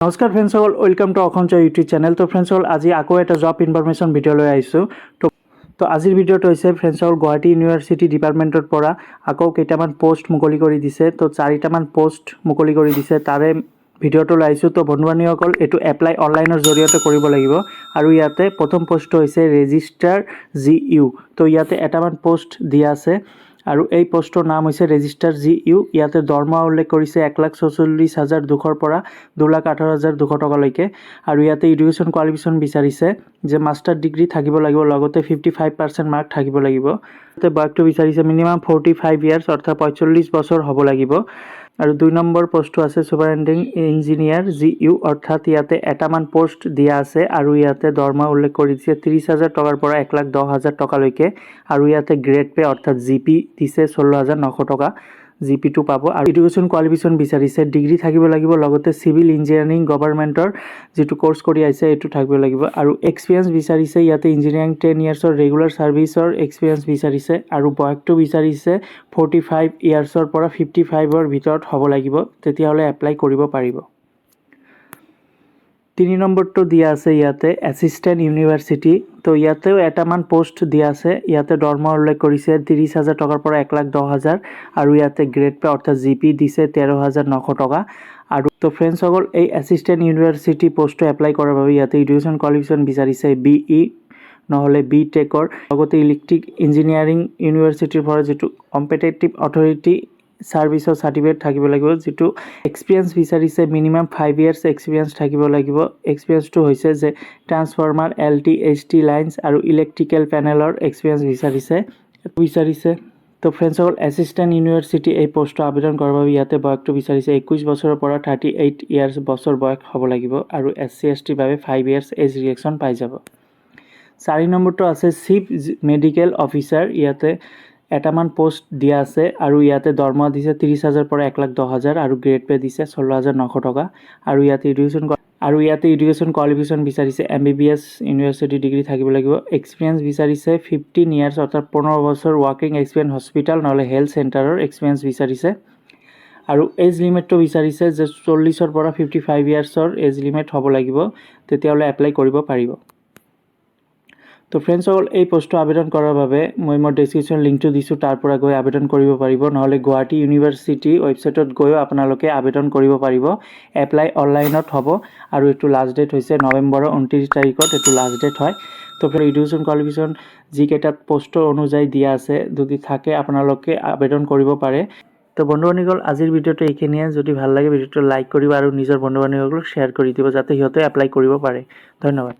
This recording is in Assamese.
নমস্কাৰ ফ্ৰেণ্ডসকল, ৱেলকাম টু অসঞ্চ ইউটিউব চেনেল। তো ফ্ৰেণ্ডসকল, আজি আকৌ এটা জব ইনফৰমেশ্যন ভিডিঅ' লৈ আহিছোঁ। তো আজিৰ ভিডিঅ'টো হৈছে ফ্ৰেণ্ডসকল গুৱাহাটী ইউনিভাৰ্চিটি ডিপাৰ্টমেণ্টৰ পৰা আকৌ কেইটামান পোষ্ট মুকলি কৰি দিছে। তো 4টামান পোষ্ট মুকলি কৰি দিছে, তাৰে ভিডিঅ'টো লৈ আহিছোঁ। তো বন্ধু-বান্ধৱীসকল, এইটো এপ্লাই অনলাইনৰ জৰিয়তে কৰিব লাগিব। আৰু ইয়াতে প্ৰথম পোষ্টটো হৈছে ৰেজিষ্টাৰ GU। তো ইয়াতে এটামান পোষ্ট দিয়া আছে আৰু এই পোষ্টৰ নাম হৈছে ৰেজিষ্টাৰ GU। ইয়াতে দৰমহা উল্লেখ কৰিছে 1,44,200 পৰা 2,18,200 টকালৈকে। আৰু ইয়াতে এডুকেশ্যন কোৱালিফিকেশ্যন বিচাৰিছে যে মাষ্টাৰ ডিগ্ৰী থাকিব লাগিব, লগতে 55% মাৰ্ক থাকিব লাগিব। ইয়াতে বয়সটো বিচাৰিছে মিনিমাম 45 ইয়াৰ্ছ অৰ্থাৎ 45 বছৰ হ'ব লাগিব। আৰু 2 নম্বৰ পোষ্টটো আছে ছুপাৰিনটেণ্ডিং ইঞ্জিনিয়াৰ GU, অৰ্থাৎ ইয়াতে এটামান পোষ্ট দিয়া আছে আৰু ইয়াতে দৰমহা উল্লেখ কৰি দিছে 30,000 টকাৰ পৰা 1,10,000 টকালৈকে। আৰু ইয়াতে গ্ৰেড পে অৰ্থাৎ GP দিছে 16,900 টকা। GP2 পাব। আৰু এডুকেশ্যন কোৱালিফিকেশ্যন বিচাৰিছে ডিগ্ৰী থাকিব লাগিব, লগতে চিভিল ইঞ্জিনিয়াৰিং গভৰ্ণমেণ্টৰ যিটো কোৰ্চ কৰি আহিছে এইটো থাকিব লাগিব। আৰু এক্সপিৰিয়েঞ্চ বিচাৰিছে ইয়াতে ইঞ্জিনিয়াৰিং 10 ইয়াৰ্ছৰ ৰেগুলাৰ ছাৰ্ভিচৰ এক্সপিৰিয়েঞ্চ বিচাৰিছে। আৰু বয়সটো বিচাৰিছে 45 ইয়াৰ্ছৰ পৰা 55ৰ ভিতৰত হ'ব লাগিব, তেতিয়াহ'লে এপ্লাই কৰিব পাৰিব। 3 নম্বৰটো দিয়া আছে ইয়াতে এছিষ্টেণ্ট ইউনিভাৰ্চিটি। তো ইয়াতেও এটামান পোষ্ট দিয়া আছে। ইয়াতে দৰমহা উল্লেখ কৰিছে 30,000 টকাৰ পৰা 1,10,000। আৰু ইয়াতে গ্ৰেড পে অৰ্থাৎ GP দিছে 13,900 টকা। আৰু তো ফ্ৰেণ্ডসকল, এই এছিষ্টেণ্ট ইউনিভাৰ্চিটি পোষ্টটো এপ্লাই কৰাৰ বাবে ইয়াতে এডুকেশ্যন কোৱালিফিকেশ্যন বিচাৰিছে BE নহ'লে BTechৰ, লগতে ইলেক্ট্ৰিক ইঞ্জিনিয়াৰিং ইউনিভাৰ্চিটিৰ পৰা যিটো কম্পিটিটিভ অথৰিটি ছাৰ্ভিচৰ চাৰ্টিফিকেট থাকিব লাগিব। যিটো এক্সপিৰিয়েঞ্চ বিচাৰিছে মিনিমাম 5 ইয়াৰ্ছ এক্সপিৰিয়েঞ্চ থাকিব লাগিব। এক্সপিৰিয়েঞ্চটো হৈছে যে ট্ৰান্সফৰ্মাৰ, LT HT লাইন্স আৰু ইলেক্ট্ৰিকেল পেনেলৰ এক্সপিৰিয়েঞ্চ বিচাৰিছে। তো ফ্ৰেণ্ডসকল, এছিষ্টেণ্ট ইউনিভাৰ্চিটি এই পোষ্টটো আবেদন কৰাৰ বাবে ইয়াতে বয়সটো বিচাৰিছে 21 বছৰৰ পৰা 38 ইয়াৰ্ছ বছৰ বয়স হ'ব লাগিব। আৰু SC STৰ বাবে 5 ইয়াৰ্ছ এজ ৰিলেক্সন পাই যাব। 4 নম্বৰটো আছে চিফ মেডিকেল অফিচাৰ। ইয়াতে এটামান পোষ্ট দিয়া আছে আৰু ইয়াতে দৰমহা দিছে 30,000 পৰা 1,10,000 আৰু গ্ৰেড পে দিছে 16,900 টকা। আৰু ইয়াতে এডুকেশ্যন কোৱালিফিকেশ্যন বিচাৰিছে MBBS ইউনিভাৰ্চিটি ডিগ্ৰী থাকিব লাগিব। এক্সপিৰিয়েঞ্চ বিচাৰিছে 15 ইয়াৰ্ছ অৰ্থাৎ 15 বছৰ ৱৰ্কিং এক্সপিৰিয়েঞ্চ হস্পিটেল নহ'লে হেল্থ চেণ্টাৰৰ এক্সপিৰিয়েঞ্চ বিচাৰিছে। আৰু এজ লিমিটটো বিচাৰিছে যে 40ৰ পৰা 55 ইয়াৰ্ছৰ এজ লিমিট হ'ব লাগিব, তেতিয়াহ'লে এপ্লাই কৰিব পাৰিব। তো ফ্ৰেণ্ডসকল, এই পোষ্টটো আবেদন কৰাৰ বাবে মই মোৰ ডেছক্ৰিপশ্যন লিংকটো দিছোঁ, তাৰ পৰা গৈ আবেদন কৰিব পাৰিব। নহ'লে গুৱাহাটী ইউনিভাৰ্চিটি ৱেবছাইটত গৈও আপোনালোকে আবেদন কৰিব পাৰিব। এপ্লাই অনলাইনত হ'ব আৰু এইটো লাষ্ট ডেট হৈছে নৱেম্বৰৰ 29 তাৰিখত এইটো লাষ্ট ডেট হয়। তো এডুকেশ্যন কোৱালিফিকেশ্যন যিকেইটাত পোষ্টৰ অনুযায়ী দিয়া আছে, যদি থাকে আপোনালোকে আবেদন কৰিব পাৰে। তো বন্ধু-বান্ধৱীসকল, আজিৰ ভিডিঅ'টো এইখিনিয়ে। যদি ভাল লাগে ভিডিঅ'টো লাইক কৰিব আৰু নিজৰ বন্ধু-বান্ধৱীসকলক শ্বেয়াৰ কৰি দিব, যাতে সিহঁতে এপ্লাই কৰিব পাৰে। ধন্যবাদ।